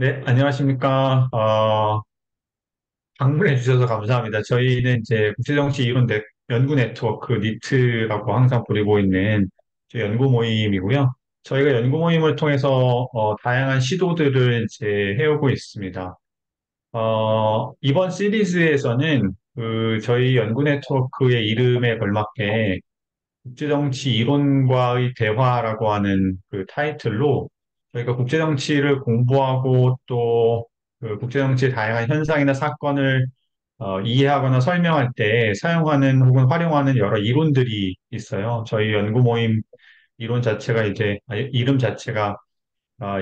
네, 안녕하십니까. 방문해 주셔서 감사합니다. 저희는 이제 국제정치 이론 연구 네트워크 니트라고 항상 부르고 있는 저희 연구 모임이고요. 저희가 연구 모임을 통해서 다양한 시도들을 이제 해오고 있습니다. 이번 시리즈에서는 그 저희 연구 네트워크의 이름에 걸맞게 국제정치 이론과의 대화라고 하는 그 타이틀로 저희가 국제정치를 공부하고 또 그 국제정치의 다양한 현상이나 사건을 이해하거나 설명할 때 사용하는 혹은 활용하는 여러 이론들이 있어요. 저희 연구 모임 이론 자체가 이름 자체가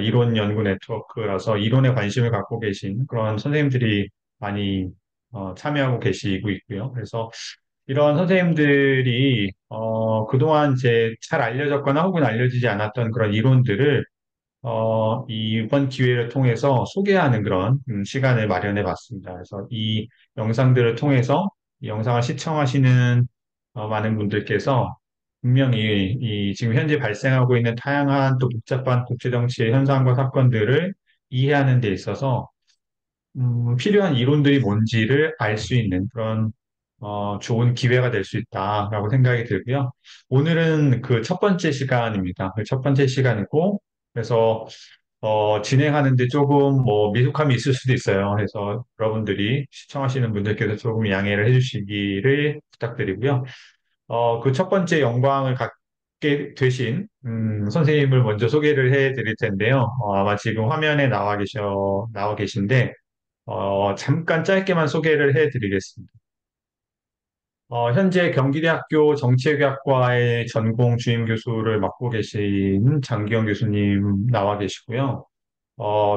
이론 연구 네트워크라서 이론에 관심을 갖고 계신 그런 선생님들이 많이 참여하고 계시고 있고요. 그래서 이런 선생님들이 그동안 이제 잘 알려졌거나 혹은 알려지지 않았던 그런 이론들을 이번 기회를 통해서 소개하는 그런 시간을 마련해 봤습니다. 그래서 이 영상들을 통해서 이 영상을 시청하시는 많은 분들께서 분명히 이 지금 현재 발생하고 있는 다양한 또 복잡한 국제정치의 현상과 사건들을 이해하는 데 있어서 필요한 이론들이 뭔지를 알 수 있는 그런 좋은 기회가 될 수 있다라고 생각이 들고요. 오늘은 그 첫 번째 시간입니다. 그 첫 번째 시간이고, 그래서 진행하는데 조금 뭐 미숙함이 있을 수도 있어요. 그래서 여러분들이 시청하시는 분들께서 조금 양해를 해주시기를 부탁드리고요. 그 첫 번째 영광을 갖게 되신 선생님을 먼저 소개를 해드릴 텐데요. 아마 지금 화면에 나와 계신데 잠깐 짧게만 소개를 해드리겠습니다. 현재 경기대학교 정치외교학과의 전공 주임 교수를 맡고 계신 장기영 교수님 나와 계시고요.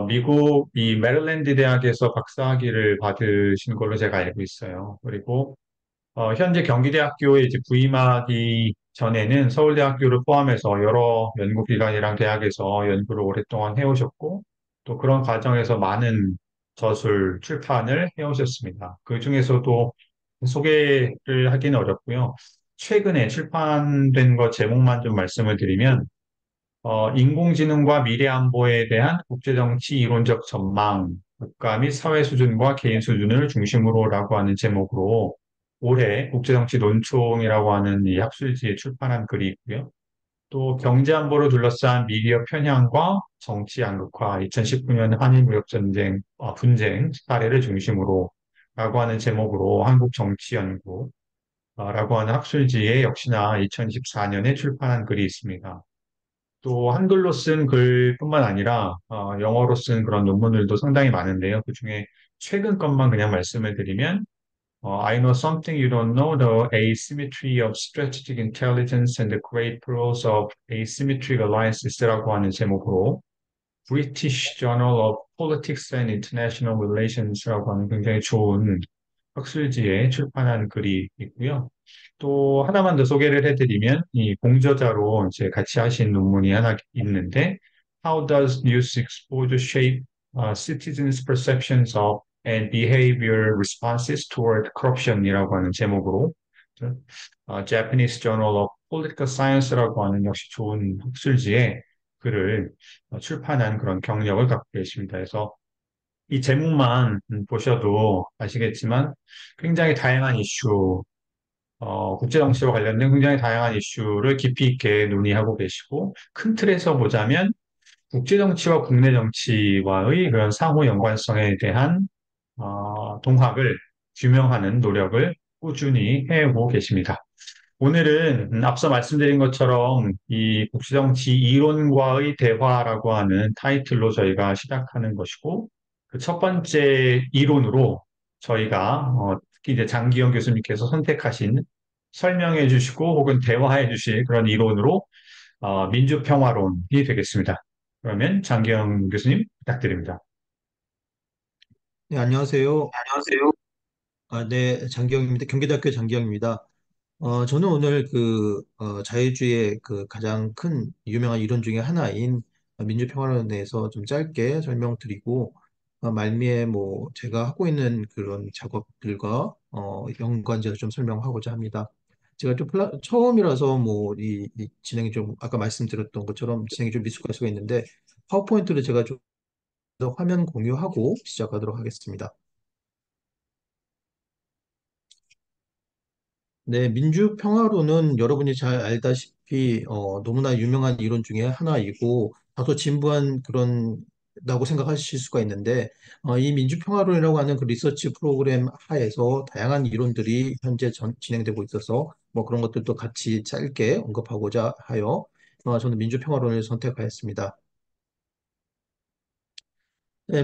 미국 이 메릴랜드 대학에서 박사학위를 받으신 걸로 제가 알고 있어요. 그리고 현재 경기대학교에 이제 부임하기 전에는 서울대학교를 포함해서 여러 연구기관이랑 대학에서 연구를 오랫동안 해오셨고, 또 그런 과정에서 많은 저술 출판을 해오셨습니다. 그 중에서도 소개를 하기는 어렵고요. 최근에 출판된 것 제목만 좀 말씀을 드리면, 인공지능과 미래 안보에 대한 국제정치 이론적 전망, 국가 및 사회 수준과 개인 수준을 중심으로라고 하는 제목으로 올해 국제정치 논총이라고 하는 이 학술지에 출판한 글이 있고요. 또 경제안보를 둘러싼 미디어 편향과 정치 양극화, 2019년 한일무역전쟁, 분쟁 사례를 중심으로 라고 하는 제목으로 한국정치연구, 라고 하는 학술지에 역시나 2024년에 출판한 글이 있습니다. 또 한글로 쓴 글뿐만 아니라 영어로 쓴 그런 논문들도 상당히 많은데요. 그중에 최근 것만 그냥 말씀을 드리면 I know something you don't know, the asymmetry of strategic intelligence and the great pros of asymmetric alliances라고 하는 제목으로 British Journal of Politics and International Relations라고 하는 굉장히 좋은 학술지에 출판한 글이 있고요. 또 하나만 더 소개를 해드리면 이 공저자로 이제 같이 하신 논문이 하나 있는데 How does news exposure shape citizens' perceptions of and behavior responses toward corruption이라고 하는 제목으로 Japanese Journal of Political Science라고 하는 역시 좋은 학술지에 글을 출판한 그런 경력을 갖고 계십니다. 그래서 이 제목만 보셔도 아시겠지만 굉장히 다양한 이슈, 국제정치와 관련된 굉장히 다양한 이슈를 깊이 있게 논의하고 계시고, 큰 틀에서 보자면 국제정치와 국내 정치와의 그런 상호 연관성에 대한 동학을 규명하는 노력을 꾸준히 해오고 계십니다. 오늘은 앞서 말씀드린 것처럼 이 국제정치 이론과의 대화라고 하는 타이틀로 저희가 시작하는 것이고, 그 첫 번째 이론으로 저희가 특히 이제 장기영 교수님께서 선택하신 설명해 주시고 혹은 대화해 주실 그런 이론으로 민주평화론이 되겠습니다. 그러면 장기영 교수님 부탁드립니다. 네, 안녕하세요. 안녕하세요. 네, 장기영입니다. 경기대학교 장기영입니다. 저는 오늘 자유주의의 그 가장 큰 유명한 이론 중에 하나인 민주평화론에 대해서 좀 짧게 설명드리고, 말미에 뭐 제가 하고 있는 그런 작업들과 연관지어서 좀 설명하고자 합니다. 제가 좀 처음이라서 뭐 이 진행이 좀 아까 말씀드렸던 것처럼 진행이 좀 미숙할 수가 있는데 파워포인트를 제가 좀 화면 공유하고 시작하도록 하겠습니다. 네, 민주평화론은 여러분이 잘 알다시피 너무나 유명한 이론 중에 하나이고 다소 진부한 그런다고 생각하실 수가 있는데 이 민주평화론이라고 하는 그 리서치 프로그램 하에서 다양한 이론들이 현재 진행되고 있어서 뭐 그런 것들도 같이 짧게 언급하고자 하여 저는 민주평화론을 선택하였습니다. 네,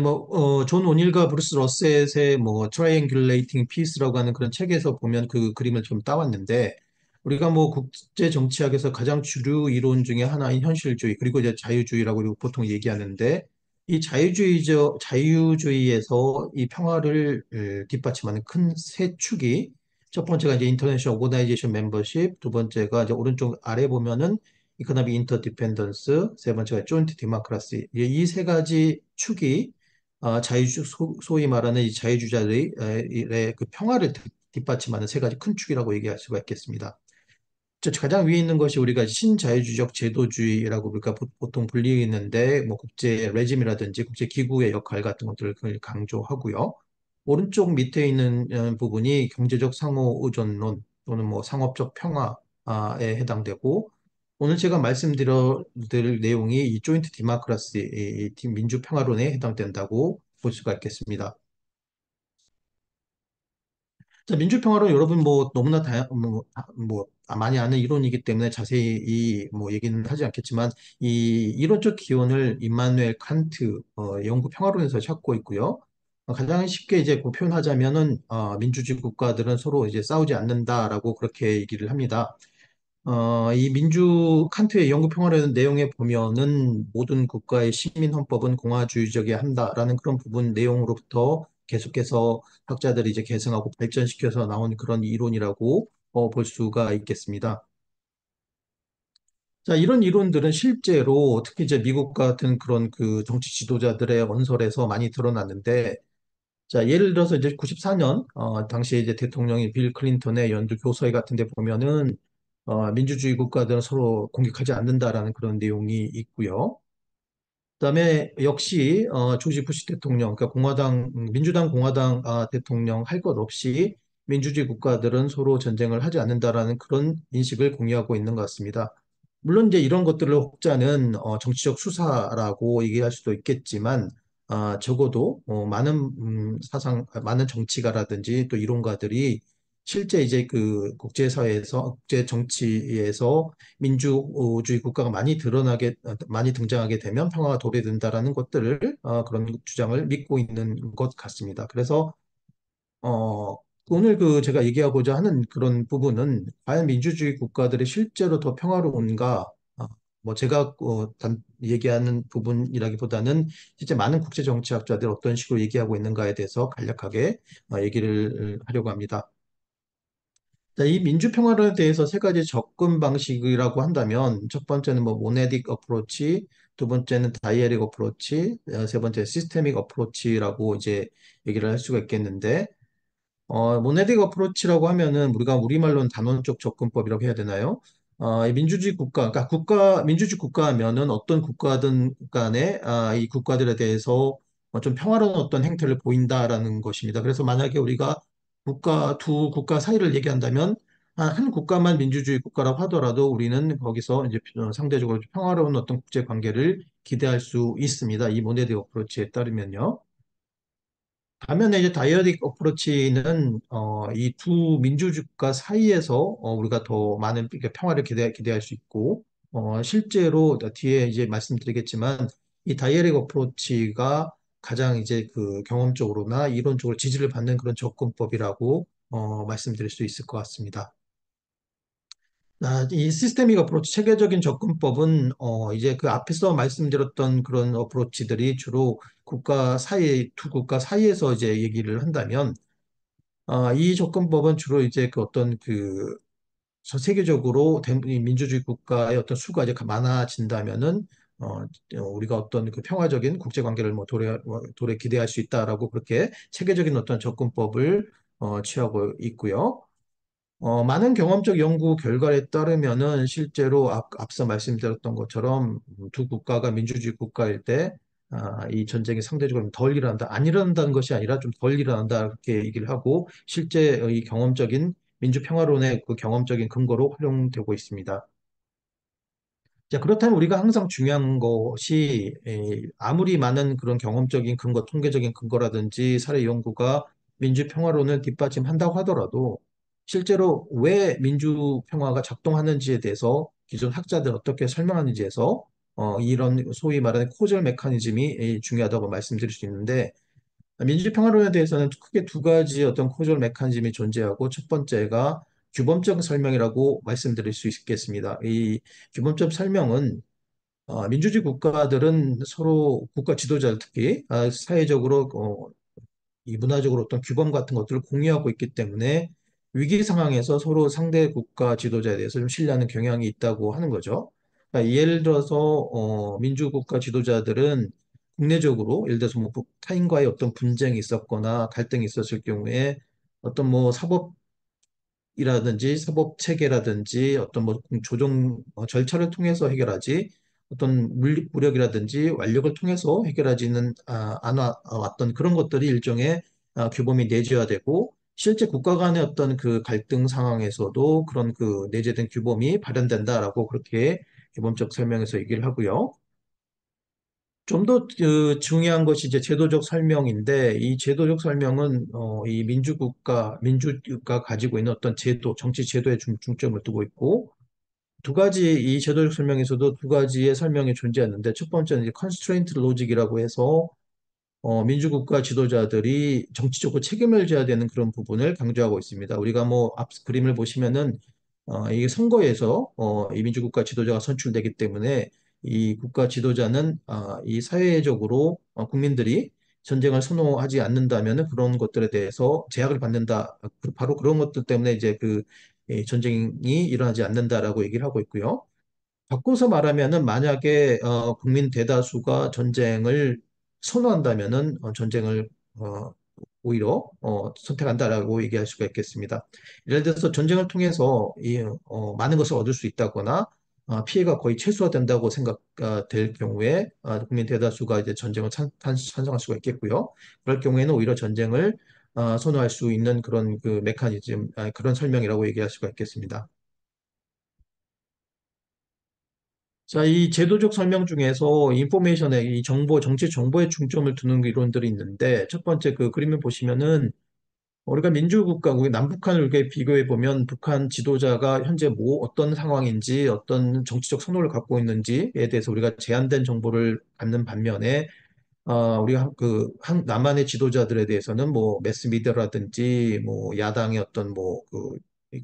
존 오닐과 브루스 러셋의 Triangulating Peace라고 하는 그런 책에서 보면 그 그림을 좀 따왔는데, 우리가 국제 정치학에서 가장 주류 이론 중에 하나인 현실주의, 그리고 이제 자유주의라고 우리가 보통 얘기하는데, 이 자유주의에서 이 평화를 뒷받침하는 큰 세 축이, 첫 번째가 이제 인터내셔널 오거나이제이션 멤버십, 두 번째가 이제 오른쪽 아래 보면은 이코노미 인터디펜던스, 세 번째가 조인트 디모크라시. 이 세 가지 축이 소위 말하는 이 자유주의자들의 그 평화를 뒷받침하는 세 가지 큰 축이라고 얘기할 수가 있겠습니다. 가장 위에 있는 것이 우리가 신자유주의적 제도주의라고 우리가 보통 불리는데 국제 레짐이라든지 국제 기구의 역할 같은 것들을 강조하고요. 오른쪽 밑에 있는 부분이 경제적 상호 의존론 또는 상업적 평화에 해당되고, 오늘 제가 말씀드릴 내용이 이 조인트 디모크라시, 이 민주 평화론에 해당된다고 볼 수가 있겠습니다. 자, 민주평화론 여러분 너무나 많이 아는 이론이기 때문에 자세히 얘기는 하지 않겠지만, 이 이론적 기원을 임마누엘 칸트 영구 평화론에서 찾고 있고요. 가장 쉽게 이제 표현하자면은 민주주의 국가들은 서로 이제 싸우지 않는다라고 그렇게 얘기를 합니다. 이 칸트의 영구 평화라는 내용에 보면은 모든 국가의 시민 헌법은 공화주의적이어야 한다라는 그런 부분 내용으로부터 계속해서 학자들이 이제 계승하고 발전시켜서 나온 그런 이론이라고 볼 수가 있겠습니다. 자, 이런 이론들은 실제로 특히 이제 미국 같은 그런 그 정치 지도자들의 언설에서 많이 드러났는데, 자, 예를 들어서 이제 94년, 당시에 이제 대통령이 빌 클린턴의 연주 교서회 같은 데 보면은, 민주주의 국가들은 서로 공격하지 않는다라는 그런 내용이 있고요. 그다음에 역시 조지 부시 대통령, 그러니까 민주당 공화당 대통령 할 것 없이 민주주의 국가들은 서로 전쟁을 하지 않는다라는 그런 인식을 공유하고 있는 것 같습니다. 물론 이제 이런 것들을 혹자는 정치적 수사라고 얘기할 수도 있겠지만, 적어도 많은 정치가라든지 또 이론가들이 실제 이제 그 국제사회에서 국제 정치에서 민주주의 국가가 많이 등장하게 되면 평화가 도래된다라는 것들을 그런 주장을 믿고 있는 것 같습니다. 그래서 어, 오늘 그 제가 얘기하고자 하는 그런 부분은 과연 민주주의 국가들이 실제로 더 평화로운가? 제가 얘기하는 부분이라기보다는 실제 많은 국제 정치학자들 어떤 식으로 얘기하고 있는가에 대해서 간략하게 얘기를 하려고 합니다. 자, 이 민주평화론에 대해서 세 가지 접근 방식이라고 한다면, 첫 번째는 모네딕 어프로치, 두 번째는 다이애릭 어프로치, 세 번째 시스테믹 어프로치라고 이제 얘기를 할 수가 있겠는데, 모네딕 어프로치라고 하면은 우리가 우리말로는 단원적 접근법이라고 해야 되나요? 이 민주주의 국가, 그러니까 민주주의 국가면은 어떤 국가든 간에 이 국가들에 대해서 좀 평화로운 어떤 행태를 보인다라는 것입니다. 그래서 만약에 우리가 두 국가 사이를 얘기한다면 한 국가만 민주주의 국가라고 하더라도 우리는 거기서 이제 상대적으로 평화로운 어떤 국제 관계를 기대할 수 있습니다. 이 모네딕 어프로치에 따르면요. 반면에 이제 다이어릭 어프로치는 이 두 민주주의국가 사이에서 우리가 더 많은 이렇게 평화를 기대할 수 있고, 실제로 뒤에 이제 말씀드리겠지만 이 다이어릭 어프로치가 가장 이제 그 경험적으로나 이론적으로 지지를 받는 그런 접근법이라고 말씀드릴 수 있을 것 같습니다. 이 시스테믹 어프로치, 체계적인 접근법은 이제 그 앞에서 말씀드렸던 그런 어프로치들이 주로 두 국가 사이에서 이제 얘기를 한다면, 이 접근법은 주로 이제 그 어떤 그 전 세계적으로 이 민주주의 국가의 어떤 수가 이제 많아진다면은 우리가 어떤 그 평화적인 국제 관계를 도래 기대할 수 있다라고 그렇게 체계적인 어떤 접근법을 취하고 있고요. 많은 경험적 연구 결과에 따르면은 실제로 앞서 말씀드렸던 것처럼 두 국가가 민주주의 국가일 때 이 전쟁이 상대적으로 덜 일어난다. 안 일어난다는 것이 아니라 좀 덜 일어난다. 이렇게 얘기를 하고 실제 이 경험적인 민주평화론의 그 경험적인 근거로 활용되고 있습니다. 자, 그렇다면 우리가 항상 중요한 것이 아무리 많은 그런 경험적인 근거, 통계적인 근거라든지 사례 연구가 민주평화론을 뒷받침한다고 하더라도 실제로 왜 민주평화가 작동하는지에 대해서 기존 학자들 어떻게 설명하는지에서 이런 소위 말하는 코절 메커니즘이 중요하다고 말씀드릴 수 있는데 민주평화론에 대해서는 크게 두 가지 어떤 코절 메커니즘이 존재하고 첫 번째가 규범적 설명이라고 말씀드릴 수 있겠습니다. 이 규범적 설명은 민주주의 국가들은 서로 국가 지도자들 특히 사회적으로 이 문화적으로 어떤 규범 같은 것들을 공유하고 있기 때문에 위기 상황에서 서로 상대 국가 지도자에 대해서 좀 신뢰하는 경향이 있다고 하는 거죠. 그러니까 예를 들어서 민주국가 지도자들은 국내적으로 예를 들어서 뭐 타인과의 어떤 분쟁이 있었거나 갈등이 있었을 경우에 어떤 뭐 이라든지 사법 체계라든지 어떤 뭐 조정 절차를 통해서 해결하지 어떤 무력이라든지 완력을 통해서 해결하지는 안 왔던 그런 것들이 일종의 규범이 내재화되고 실제 국가 간의 어떤 그 갈등 상황에서도 그런 그 내재된 규범이 발현된다라고 그렇게 규범적 설명에서 얘기를 하고요. 좀 더 중요한 것이 이제 제도적 설명인데 이 제도적 설명은 이 민주가 가지고 있는 어떤 제도, 정치 제도에 중점을 두고 있고 두 가지 이 제도적 설명에서도 두 가지의 설명이 존재하는데 첫 번째는 이제 constraint logic이라고 해서 민주국가 지도자들이 정치적으로 책임을 져야 되는 그런 부분을 강조하고 있습니다. 우리가 뭐 앞 그림을 보시면은 이게 선거에서 이 민주국가 지도자가 선출되기 때문에 이 국가 지도자는 이 사회적으로 국민들이 전쟁을 선호하지 않는다면은 그런 것들에 대해서 제약을 받는다. 바로 그런 것들 때문에 이제 이 전쟁이 일어나지 않는다라고 얘기를 하고 있고요. 바꿔서 말하면은 만약에 국민 대다수가 전쟁을 선호한다면은 전쟁을 어, 오히려 선택한다라고 얘기할 수가 있겠습니다. 예를 들어서 전쟁을 통해서 많은 것을 얻을 수 있다거나 피해가 거의 최소화된다고 생각될 경우에 국민 대다수가 이제 전쟁을 찬성할 수가 있겠고요. 그럴 경우에는 오히려 전쟁을 선호할 수 있는 그런 그 메커니즘, 그런 설명이라고 얘기할 수가 있겠습니다. 자, 이 제도적 설명 중에서 인포메이션에 이 정보, 정치 정보에 중점을 두는 이론들이 있는데, 첫 번째 그 그림을 보시면은 우리가 민주국가국 남북한을 이렇게 비교해 보면 북한 지도자가 현재 뭐 어떤 상황인지 어떤 정치적 선호를 갖고 있는지에 대해서 우리가 제한된 정보를 갖는 반면에 우리가 남한의 지도자들에 대해서는 뭐 매스미디어라든지 뭐 야당의 어떤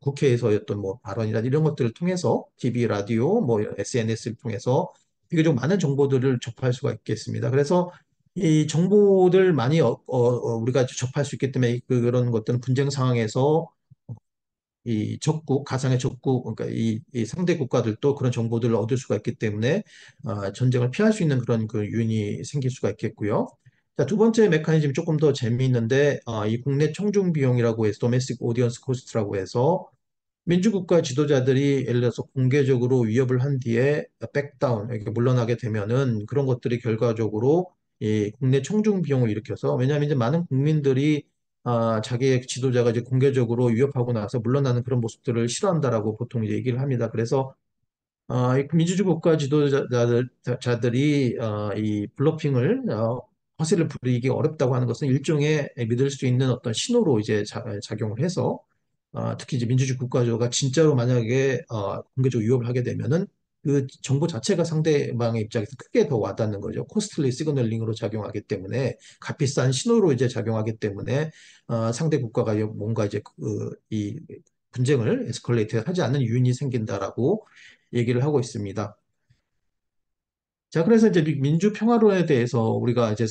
국회에서의 어떤 뭐 발언이나 이런 것들을 통해서 TV, 라디오, 뭐 SNS를 통해서 비교적 많은 정보들을 접할 수가 있겠습니다. 그래서 이 정보들 많이 우리가 접할 수 있기 때문에 그런 것들은 분쟁 상황에서 이 적국, 가상의 적국, 그러니까 이 상대 국가들도 그런 정보들을 얻을 수가 있기 때문에 전쟁을 피할 수 있는 그런 그 요인이 생길 수가 있겠고요. 자, 두 번째 메커니즘이 조금 더 재미있는데, 이 국내 청중 비용이라고 해서 도메스틱 오디언스 코스트라고 해서 민주국가 지도자들이 예를 들어서 공개적으로 위협을 한 뒤에 백다운, 이렇게 물러나게 되면은 그런 것들이 결과적으로 이 국내 청중 비용을 일으켜서 왜냐하면 이제 많은 국민들이 자기의 지도자가 이제 공개적으로 위협하고 나서 물러나는 그런 모습들을 싫어한다라고 보통 이제 얘기를 합니다. 그래서 이 민주주의 국가 지도자들이 이 블러핑을 허세를 부리기 어렵다고 하는 것은 일종의 믿을 수 있는 어떤 신호로 이제 작용을 해서 특히 이제 민주주의 국가가 진짜로 만약에 공개적 위협을 하게 되면은 그 정보 자체가 상대방의 입장에서 크게 더 와닿는 거죠. 코스틀리 시그널링으로 작용하기 때문에 값비싼 신호로 이제 작용하기 때문에 상대 국가가 뭔가 이제 이 분쟁을 에스컬레이트 하지 않는 요인이 생긴다라고 얘기를 하고 있습니다. 자, 그래서 이제 민주평화론에 대해서 우리가 이제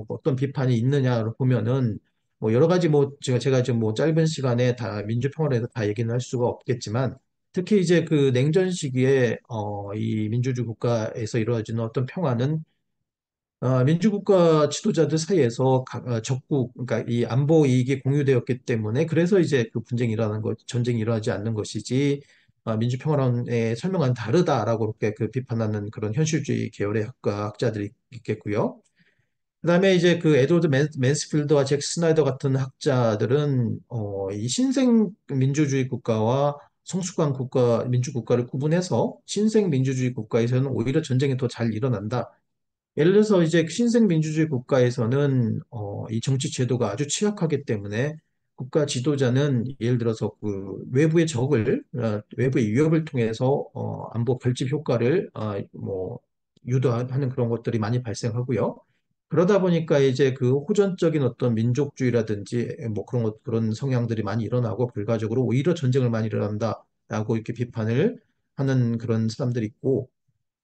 어떤 비판이 있느냐를 보면은 뭐 여러 가지 뭐 제가 지금 뭐 짧은 시간에 다 민주평화론에 다 얘기는 할 수가 없겠지만 특히 이제 그 냉전 시기에 이 민주주의 국가에서 이루어지는 어떤 평화는 민주국가 지도자들 사이에서 적국, 그러니까 이 안보 이익이 공유되었기 때문에 그래서 이제 그 분쟁이 일어나는 것, 전쟁이 일어나지 않는 것이지, 민주평화론의 설명과는 다르다라고 그렇게 그 비판하는 그런 현실주의 계열의 학자들이 있겠고요. 그다음에 이제 그 에드워드 맨스필드와 잭 스나이더 같은 학자들은 이 신생 민주주의 국가와 성숙한 국가 민주국가를 구분해서 신생 민주주의 국가에서는 오히려 전쟁이 더 잘 일어난다. 예를 들어서 이제 신생 민주주의 국가에서는 이 정치 제도가 아주 취약하기 때문에 국가 지도자는 예를 들어서 그 외부의 적을 외부의 위협을 통해서 안보 결집 효과를 뭐 유도하는 그런 것들이 많이 발생하고요. 그러다 보니까 이제 그 호전적인 어떤 민족주의라든지 뭐 그런 그런 성향들이 많이 일어나고 결과적으로 오히려 전쟁을 많이 일어난다라고 이렇게 비판을 하는 그런 사람들이 있고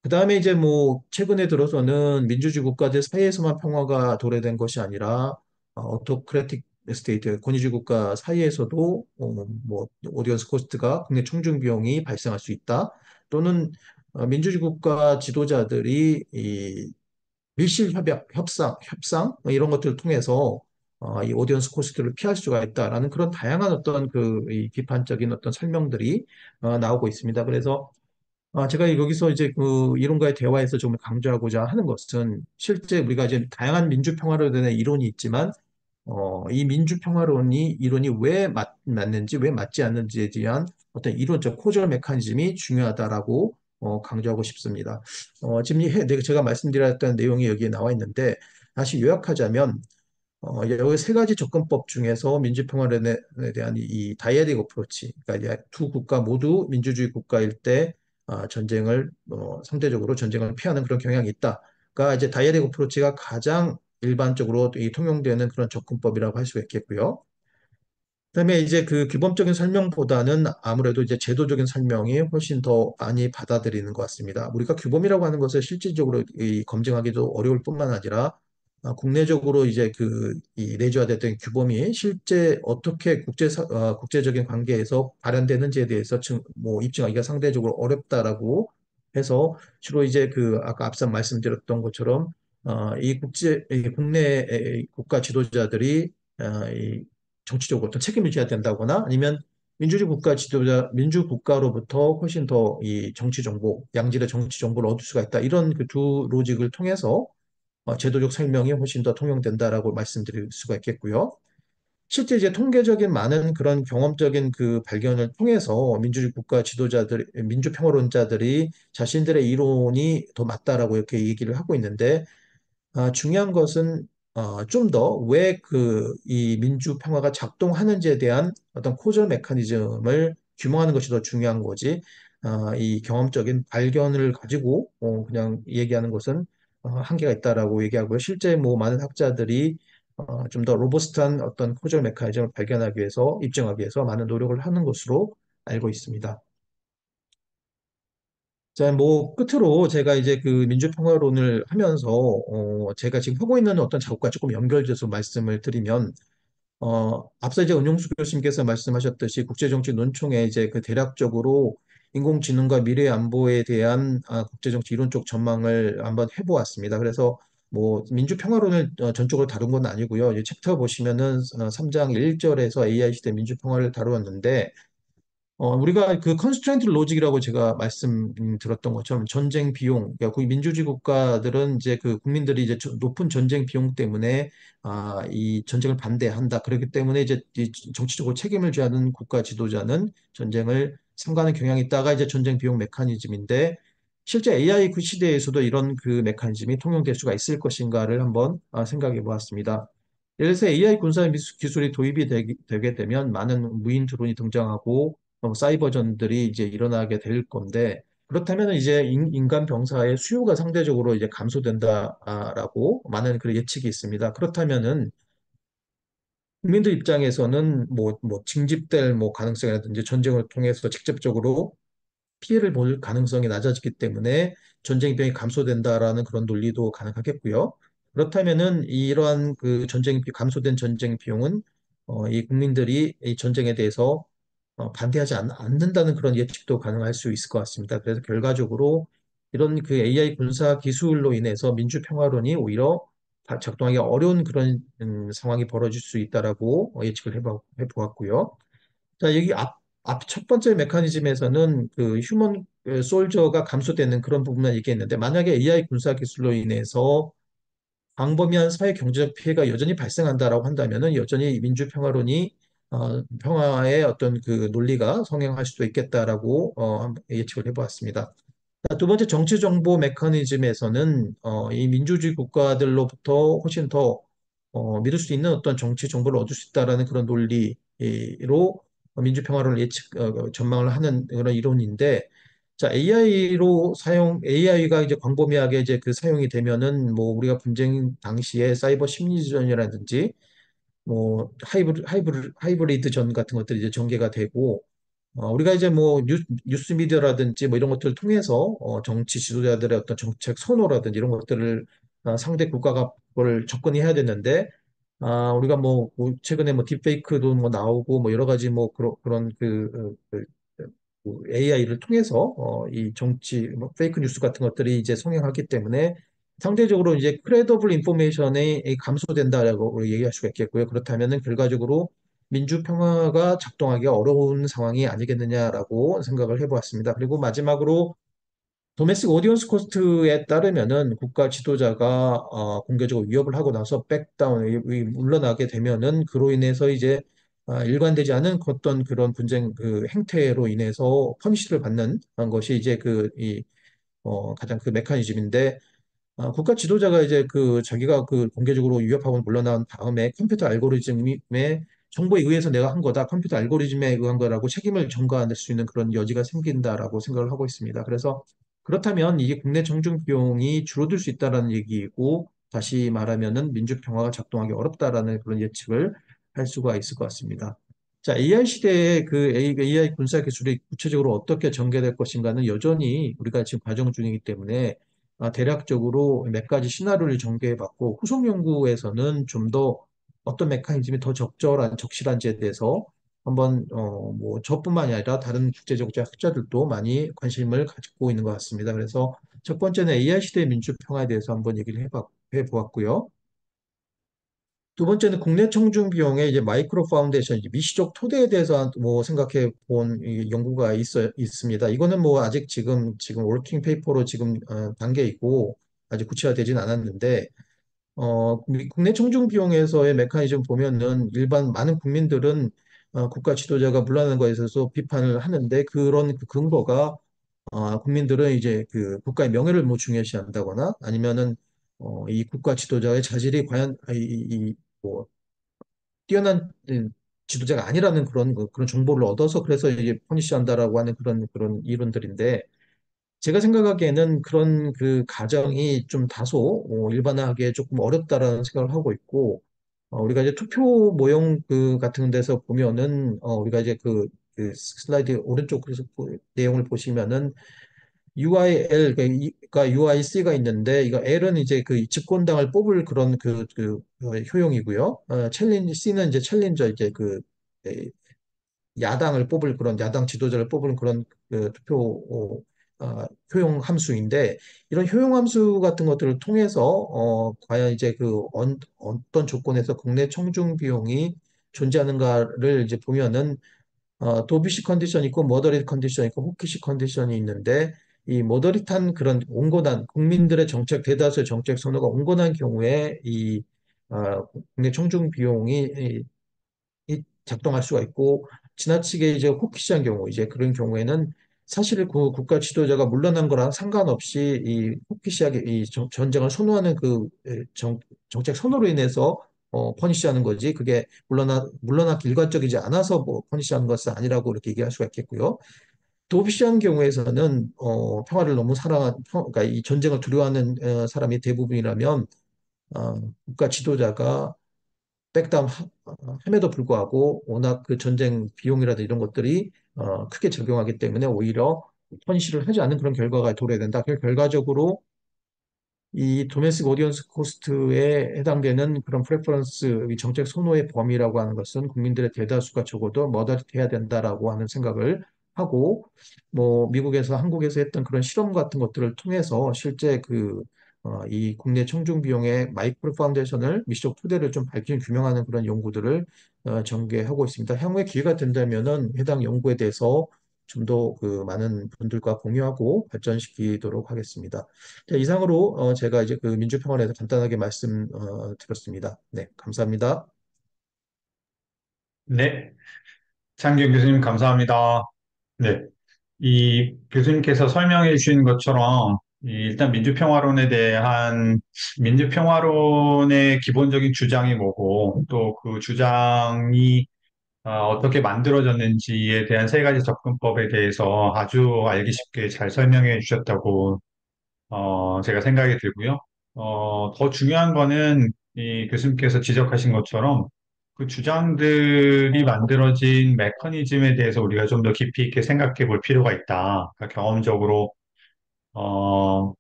그다음에 이제 뭐 최근에 들어서는 민주주의 국가들 사이에서만 평화가 도래된 것이 아니라 오토크래틱 스테이트 권위주의 국가 사이에서도 뭐 오디언스 코스트가 국내 총중 비용이 발생할 수 있다. 또는 민주주의 국가 지도자들이 이 밀실 협상 뭐 이런 것들을 통해서 이 오디언스 코스트를 피할 수가 있다라는 그런 다양한 어떤 이 비판적인 어떤 설명들이 나오고 있습니다. 그래서 제가 여기서 이제 그 이론가의 대화에서 좀 강조하고자 하는 것은 실제 우리가 이제 다양한 민주평화론의 이론이 있지만 이 민주평화론이 이론이 왜 맞는지 왜 맞지 않는지에 대한 어떤 이론적 코저 메커니즘이 중요하다라고 강조하고 싶습니다. 지금 제가 말씀드렸던 내용이 여기에 나와 있는데 다시 요약하자면 여기 세 가지 접근법 중에서 민주평화론에 대한 이 다이애릭 어프로치, 그러니까 이제 두 국가 모두 민주주의 국가일 때 전쟁을 상대적으로 전쟁을 피하는 그런 경향이 있다가 이제 다이애릭 어프로치가 가장 일반적으로 이 통용되는 그런 접근법이라고 할 수가 있겠고요. 그다음에 이제 그 규범적인 설명보다는 아무래도 이제 제도적인 설명이 훨씬 더 많이 받아들이는 것 같습니다. 우리가 규범이라고 하는 것을 실질적으로 검증하기도 어려울 뿐만 아니라 국내적으로 이제 이 내재화됐던 규범이 실제 어떻게 국제적인 관계에서 발현되는지에 대해서 뭐 입증하기가 상대적으로 어렵다라고 해서 주로 이제 그 아까 앞서 말씀드렸던 것처럼 이 국내 국가 지도자들이 이 정치적으로 어떤 책임을 져야 된다거나 아니면 민주주의 국가 지도자, 민주국가로부터 훨씬 더 이 정치 정보, 양질의 정치 정보를 얻을 수가 있다. 이런 그 두 로직을 통해서 제도적 설명이 훨씬 더 통용된다라고 말씀드릴 수가 있겠고요. 실제 이제 통계적인 많은 그런 경험적인 그 발견을 통해서 민주주의 국가 지도자들, 민주평화론자들이 자신들의 이론이 더 맞다라고 이렇게 얘기를 하고 있는데 중요한 것은 좀 더 왜 이 민주 평화가 작동하는지에 대한 어떤 코저 메커니즘을 규명하는 것이 더 중요한 거지. 이 경험적인 발견을 가지고 그냥 얘기하는 것은 한계가 있다라고 얘기하고요. 실제 뭐 많은 학자들이 좀 더 로버스트한 어떤 코저 메커니즘을 발견하기 위해서 입증하기 위해서 많은 노력을 하는 것으로 알고 있습니다. 자, 뭐 끝으로 제가 이제 그 민주평화론을 하면서 제가 지금 하고 있는 어떤 작업과 조금 연결돼서 말씀을 드리면 앞서 이제 은용수 교수님께서 말씀하셨듯이 국제정치 논총에 이제 그 대략적으로 인공지능과 미래 안보에 대한 국제정치 이론적 전망을 한번 해보았습니다. 그래서 뭐 민주평화론을 전적으로 다룬 건 아니고요. 이 챕터 보시면은 3장 1절에서 AI 시대 민주평화를 다루었는데 우리가 그 컨스트레인트 로직이라고 제가 말씀드렸던 것처럼 전쟁 비용, 그러니까 민주주의 국가들은 이제 그 국민들이 이제 높은 전쟁 비용 때문에 이 전쟁을 반대한다. 그렇기 때문에 이제 이 정치적으로 책임을 져야 하는 국가 지도자는 전쟁을 삼가는 경향이 있다가 이제 전쟁 비용 메커니즘인데 실제 AI 그 시대에서도 이런 그 메커니즘이 통용될 수가 있을 것인가를 한번 생각해 보았습니다. 예를 들어서 AI 군사 기술이 도입이 되게 되면 많은 무인 드론이 등장하고 사이버전들이 이제 일어나게 될 건데 그렇다면 이제 인간 병사의 수요가 상대적으로 이제 감소된다라고 많은 그 예측이 있습니다. 그렇다면은 국민들 입장에서는 뭐 징집될 뭐 가능성이라든지 전쟁을 통해서 직접적으로 피해를 볼 가능성이 낮아지기 때문에 전쟁 비용이 감소된다라는 그런 논리도 가능하겠고요. 그렇다면은 이러한 그 감소된 전쟁 비용은 이 국민들이 이 전쟁에 대해서 반대하지 않는다는 그런 예측도 가능할 수 있을 것 같습니다. 그래서 결과적으로 이런 그 AI 군사 기술로 인해서 민주평화론이 오히려 작동하기 어려운 그런 상황이 벌어질 수 있다라고 예측을 해보았고요. 자, 여기 앞 첫 번째 메커니즘에서는 그 휴먼 솔저가 감소되는 그런 부분만 얘기했는데 만약에 AI 군사 기술로 인해서 광범위한 사회 경제적 피해가 여전히 발생한다라고 한다면은 여전히 민주평화론이 평화의 어떤 그 논리가 성행할 수도 있겠다라고 한번 예측을 해보았습니다. 자, 두 번째 정치 정보 메커니즘에서는 이 민주주의 국가들로부터 훨씬 더 믿을 수 있는 어떤 정치 정보를 얻을 수 있다라는 그런 논리로 민주평화론을 전망을 하는 그런 이론인데, 자, AI가 이제 광범위하게 이제 그 사용이 되면은 뭐 우리가 분쟁 당시에 사이버 심리전이라든지 뭐 하이브리드 전 같은 것들이 이제 전개가 되고 우리가 이제 뭐 뉴스 미디어라든지 뭐 이런 것들을 통해서 정치 지도자들의 어떤 정책 선호라든지 이런 것들을 상대 국가가 그걸 접근해야 되는데 우리가 뭐 최근에 뭐 딥페이크도 뭐 나오고 뭐 여러 가지 뭐 그런 AI를 통해서 이 정치 뭐 페이크 뉴스 같은 것들이 이제 성행하기 때문에 상대적으로 이제 크레더블 인포메이션이 감소된다라고 얘기할 수가 있겠고요. 그렇다면은 결과적으로 민주 평화가 작동하기 어려운 상황이 아니겠느냐라고 생각을 해보았습니다. 그리고 마지막으로 도메스틱 오디언스 코스트에 따르면은 국가 지도자가 공개적으로 위협을 하고 나서 백다운, 물러나게 되면은 그로 인해서 이제 일관되지 않은 어떤 그런 분쟁 그 행태로 인해서 퍼니시를 받는 것이 이제 가장 그 메커니즘인데 국가 지도자가 이제 그 자기가 그 공개적으로 위협하고 물러난 다음에 컴퓨터 알고리즘의 정보에 의해서 내가 한 거다. 컴퓨터 알고리즘에 의한 거라고 책임을 전가할 수 있는 그런 여지가 생긴다라고 생각을 하고 있습니다. 그래서 그렇다면 이게 국내 청중 비용이 줄어들 수 있다라는 얘기이고 다시 말하면은 민주 평화가 작동하기 어렵다라는 그런 예측을 할 수가 있을 것 같습니다. 자, AI 시대에 그 AI 군사 기술이 구체적으로 어떻게 전개될 것인가는 여전히 우리가 지금 과정 중이기 때문에 대략적으로 몇 가지 시나리오를 전개해봤고 후속 연구에서는 좀 더 어떤 메커니즘이 더 적실한지에 대해서 한번 뭐 저뿐만이 아니라 다른 국제적 학자들도 많이 관심을 가지고 있는 것 같습니다. 그래서 첫 번째는 AI 시대의 민주 평화에 대해서 한번 얘기를 해보았고요. 두 번째는 국내 청중 비용의 이제 마이크로 파운데이션, 이제 미시적 토대에 대해서 뭐 생각해 본 연구가 있습니다. 이거는 뭐 아직 지금 워킹 페이퍼로 지금 단계에 있고 아직 구체화되진 않았는데, 국내 청중 비용에서의 메커니즘 보면은 일반 많은 국민들은 국가 지도자가 물러나는 것에 있어서 비판을 하는데 그런 그 근거가 국민들은 이제 그 국가의 명예를 뭐 중요시한다거나 아니면은 이 국가 지도자의 자질이 과연 뭐 뛰어난 지도자가 아니라는 그런 정보를 얻어서 그래서 이제 퍼니시한다라고 하는 그런 이론들인데 제가 생각하기에는 그런 그 가정이 좀 다소 일반화하기에 조금 어렵다라는 생각을 하고 있고 우리가 이제 투표 모형 그 같은 데서 보면은 우리가 이제 그 슬라이드 오른쪽 그래서 내용을 보시면은 UIL가 UIC가 있는데 이거 L은 이제 그 집권당을 뽑을 그런 효용이고요. 챌린지 C는 이제 챌린저 이제 에, 야당을 뽑을 그런 야당 지도자를 뽑을 그런 투표 효용 함수인데 이런 효용 함수 같은 것들을 통해서 과연 이제 어떤 조건에서 국내 청중 비용이 존재하는가를 이제 보면은 도비시 컨디션이 있고 머더릿 컨디션이 있고 호키시 컨디션이 있는데 이 머더릿한 그런 온건한 국민들의 정책 대다수의 정책 선호가 온건한 경우에 국내 청중 비용이 이 작동할 수가 있고 지나치게 이제 호기시한 경우 이제 그런 경우에는 사실 그 국가 지도자가 물러난 거랑 상관없이 이 호기시하게 전쟁을 선호하는 정책 선호로 인해서 퍼니시하는 거지 그게 물러나기 일관적이지 않아서 뭐 퍼니시하는 것은 아니라고 이렇게 얘기할 수가 있겠고요. 도피시한 경우에서는 평화를 너무 그러니까 이 전쟁을 두려워하는 사람이 대부분이라면 국가 지도자가 백다운함에도 불구하고 워낙 그 전쟁 비용이라든 이런 것들이 크게 적용하기 때문에 오히려 현실을 하지 않는 그런 결과가 도래된다. 그 결과적으로 이 도메스틱 오디언스 코스트에 해당되는 그런 프레퍼런스, 이 정책 선호의 범위라고 하는 것은 국민들의 대다수가 적어도 머더릿해야 된다라고 하는 생각을 하고, 뭐 미국에서 한국에서 했던 그런 실험 같은 것들을 통해서 실제 이 국내 청중 비용의 마이크로 파운데이션을 미시적 토대를 좀 밝히는 규명하는 그런 연구들을 전개하고 있습니다. 향후에 기회가 된다면은 해당 연구에 대해서 좀 더 그 많은 분들과 공유하고 발전시키도록 하겠습니다. 자, 이상으로 제가 이제 그 민주평화에서 간단하게 말씀 드렸습니다. 네, 감사합니다. 네, 장기영 교수님 감사합니다. 네, 이 교수님께서 설명해 주신 것처럼 일단 민주평화론의 기본적인 주장이 뭐고 또 그 주장이 어떻게 만들어졌는지에 대한 세 가지 접근법에 대해서 아주 알기 쉽게 잘 설명해 주셨다고 제가 생각이 들고요. 더 중요한 거는 이 교수님께서 지적하신 것처럼 그 주장들이 만들어진 메커니즘에 대해서 우리가 좀 더 깊이 있게 생각해 볼 필요가 있다. 그러니까 경험적으로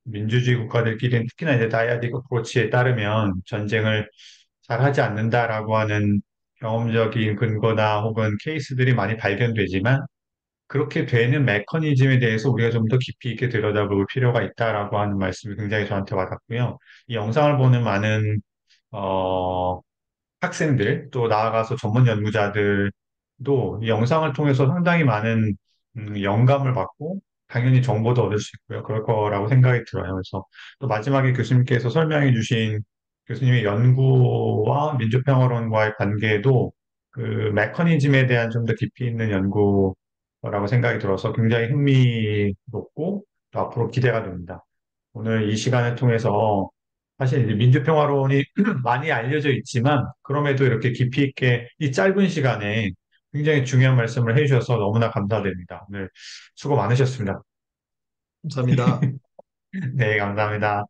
민주주의 국가들끼리는 특히나 이제 다이아딕 어프로치에 따르면 전쟁을 잘 하지 않는다라고 하는 경험적인 근거나 혹은 케이스들이 많이 발견되지만 그렇게 되는 메커니즘에 대해서 우리가 좀 더 깊이 있게 들여다볼 필요가 있다라고 하는 말씀이 굉장히 저한테 와닿고요. 이 영상을 보는 많은 어, 학생들 또 나아가서 전문 연구자들도 이 영상을 통해서 상당히 많은 영감을 받고 당연히 정보도 얻을 수 있고요. 그럴 거라고 생각이 들어요. 그래서 또 마지막에 교수님께서 설명해 주신 교수님의 연구와 민주평화론과의 관계도 그 메커니즘에 대한 좀 더 깊이 있는 연구라고 생각이 들어서 굉장히 흥미롭고 또 앞으로 기대가 됩니다. 오늘 이 시간을 통해서 사실 이제 민주평화론이 많이 알려져 있지만 그럼에도 이렇게 깊이 있게 이 짧은 시간에 굉장히 중요한 말씀을 해주셔서 너무나 감사드립니다. 오늘 수고 많으셨습니다. 감사합니다. 네, 감사합니다.